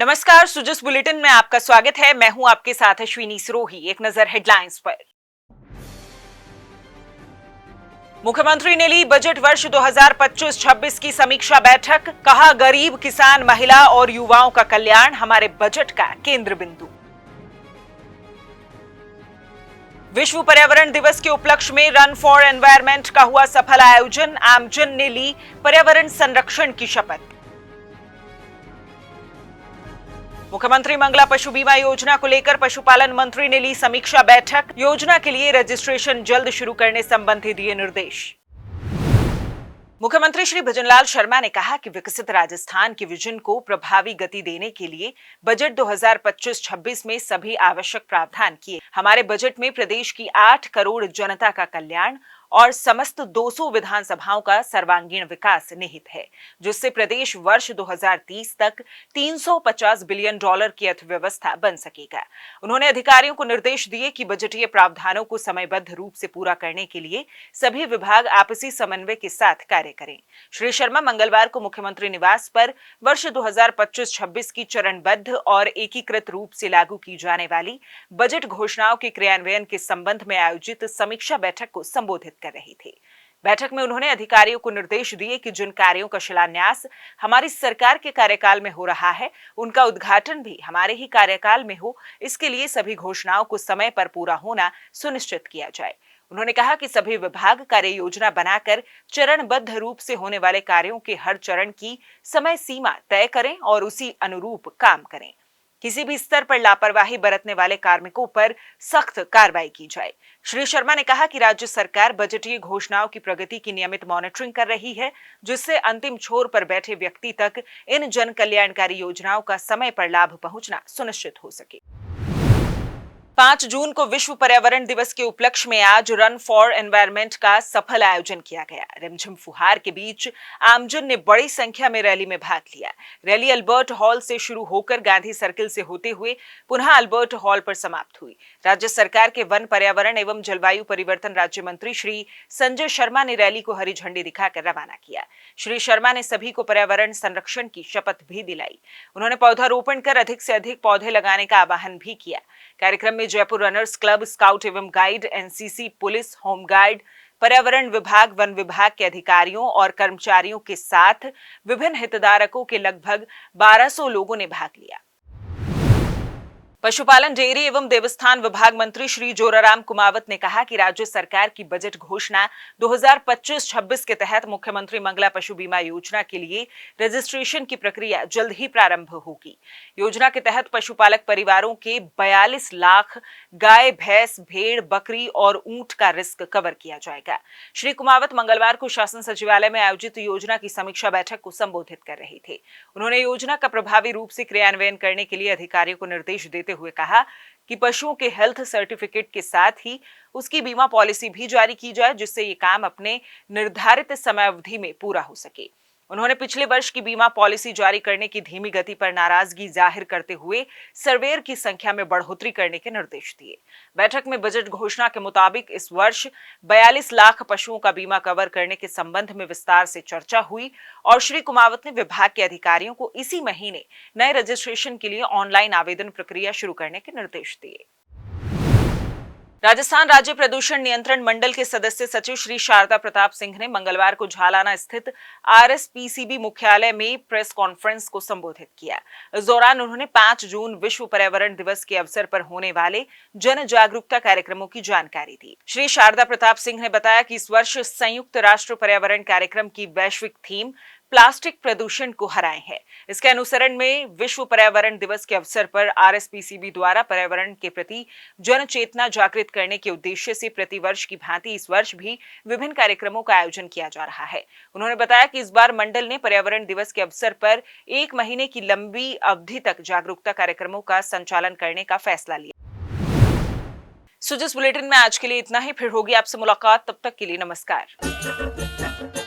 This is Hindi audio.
नमस्कार, सुजस बुलेटिन में आपका स्वागत है। मैं हूं आपके साथ अश्विनी सिरोही। एक नजर हेडलाइंस पर। मुख्यमंत्री ने ली बजट वर्ष 2025-26 की समीक्षा बैठक। कहा, गरीब, किसान, महिला और युवाओं का कल्याण हमारे बजट का केंद्र बिंदु। विश्व पर्यावरण दिवस के उपलक्ष्य में रन फॉर एनवायरमेंट का हुआ सफल आयोजन। आमजन ने ली पर्यावरण संरक्षण की शपथ। मुख्यमंत्री मंगला पशु बीमा योजना को लेकर पशुपालन मंत्री ने ली समीक्षा बैठक। योजना के लिए रजिस्ट्रेशन जल्द शुरू करने संबंधी दिए निर्देश। मुख्यमंत्री श्री भजनलाल शर्मा ने कहा कि विकसित राजस्थान के विजन को प्रभावी गति देने के लिए बजट 2025-26 में सभी आवश्यक प्रावधान किए। हमारे बजट में प्रदेश की 8 करोड़ जनता का कल्याण और समस्त 200 विधानसभाओं का सर्वांगीण विकास निहित है, जिससे प्रदेश वर्ष 2030 तक $350 बिलियन की अर्थव्यवस्था बन सकेगा। उन्होंने अधिकारियों को निर्देश दिए कि बजटीय प्रावधानों को समयबद्ध रूप से पूरा करने के लिए सभी विभाग आपसी समन्वय के साथ कार्य करें। श्री शर्मा मंगलवार को मुख्यमंत्री निवास पर वर्ष 2025-26 की चरणबद्ध और एकीकृत रूप से लागू की जाने वाली बजट घोषणाओं के क्रियान्वयन के संबंध में आयोजित समीक्षा बैठक को संबोधित कर रही थी। बैठक में उन्होंने अधिकारियों को निर्देश दिए कि जिन कार्यों का शिलान्यास हमारी सरकार के कार्यकाल में हो रहा है, उनका उद्घाटन भी हमारे ही कार्यकाल में हो। इसके लिए सभी घोषणाओं को समय पर पूरा होना सुनिश्चित किया जाए। उन्होंने कहा कि सभी विभाग कार्य योजना बनाकर चरणबद्ध रूप से होने वाले कार्यों के हर चरण की समय सीमा तय करें और उसी अनुरूप काम करें। किसी भी स्तर पर लापरवाही बरतने वाले कार्मिकों पर सख्त कार्रवाई की जाए। श्री शर्मा ने कहा कि राज्य सरकार बजटीय घोषणाओं की प्रगति की नियमित मॉनिटरिंग कर रही है, जिससे अंतिम छोर पर बैठे व्यक्ति तक इन जन कल्याणकारी योजनाओं का समय पर लाभ पहुंचना सुनिश्चित हो सके। 5 जून को विश्व पर्यावरण दिवस के उपलक्ष्य में आज रन फॉर एनवायरमेंट का सफल आयोजन किया गया। रिमझिम फुहार के बीच आमजन ने बड़ी संख्या में रैली में भाग लिया। रैली अल्बर्ट हॉल से शुरू होकर गांधी सर्किल से होते हुए पुनः अल्बर्ट हॉल पर समाप्त हुई। राज्य सरकार के वन, पर्यावरण एवं जलवायु परिवर्तन राज्य मंत्री श्री संजय शर्मा ने रैली को हरी झंडी दिखाकर रवाना किया। श्री शर्मा ने सभी को पर्यावरण संरक्षण की शपथ भी दिलाई। उन्होंने पौधारोपण कर अधिक से अधिक पौधे लगाने का आह्वान भी किया। कार्यक्रम में जयपुर रनर्स क्लब, स्काउट एवं गाइड, एनसीसी, पुलिस, होमगार्ड, पर्यावरण विभाग, वन विभाग के अधिकारियों और कर्मचारियों के साथ विभिन्न हितधारकों के लगभग 1200 लोगों ने भाग लिया। पशुपालन, डेयरी एवं देवस्थान विभाग मंत्री श्री जोराराम कुमावत ने कहा कि राज्य सरकार की बजट घोषणा 2025-26 के तहत मुख्यमंत्री मंगला पशु बीमा योजना के लिए रजिस्ट्रेशन की प्रक्रिया जल्द ही प्रारंभ होगी। योजना के तहत पशुपालक परिवारों के 42 लाख गाय, भैंस, भेड़, बकरी और ऊंट का रिस्क कवर किया जाएगा। श्री कुमावत मंगलवार को शासन सचिवालय में आयोजित योजना की समीक्षा बैठक को संबोधित कर रहे थे। उन्होंने योजना का प्रभावी रूप से क्रियान्वयन करने के लिए अधिकारियों को निर्देश देते हुए कहा कि पशुओं के हेल्थ सर्टिफिकेट के साथ ही उसकी बीमा पॉलिसी भी जारी की जाए, जिससे ये काम अपने निर्धारित समय अवधि में पूरा हो सके। उन्होंने पिछले वर्ष की बीमा पॉलिसी जारी करने की धीमी गति पर नाराजगी जाहिर करते हुए सर्वेयर की संख्या में बढ़ोतरी करने के निर्देश दिए। बैठक में बजट घोषणा के मुताबिक इस वर्ष 42 लाख पशुओं का बीमा कवर करने के संबंध में विस्तार से चर्चा हुई और श्री कुमावत ने विभाग के अधिकारियों को इसी महीने नए रजिस्ट्रेशन के लिए ऑनलाइन आवेदन प्रक्रिया शुरू करने के निर्देश दिए। राजस्थान राज्य प्रदूषण नियंत्रण मंडल के सदस्य सचिव श्री शारदा प्रताप सिंह ने मंगलवार को झालाना स्थित आरएसपीसीबी मुख्यालय में प्रेस कॉन्फ्रेंस को संबोधित किया। इस दौरान उन्होंने 5 जून विश्व पर्यावरण दिवस के अवसर पर होने वाले जन जागरूकता कार्यक्रमों की जानकारी दी। श्री शारदा प्रताप सिंह ने बताया कि इस वर्ष संयुक्त राष्ट्र पर्यावरण कार्यक्रम की वैश्विक थीम प्लास्टिक प्रदूषण को हराएं है। इसके अनुसरण में विश्व पर्यावरण दिवस के अवसर पर आरएसपीसीबी द्वारा पर्यावरण के प्रति जन चेतना जागृत करने के उद्देश्य से प्रतिवर्ष की भांति इस वर्ष भी विभिन्न कार्यक्रमों का आयोजन किया जा रहा है। उन्होंने बताया कि इस बार मंडल ने पर्यावरण दिवस के अवसर पर 1 महीने की लंबी अवधि तक जागरूकता कार्यक्रमों का संचालन करने का फैसला लिया। सुजस बुलेटिन में आज के लिए इतना ही। फिर होगी आपसे मुलाकात, तब तक के लिए नमस्कार।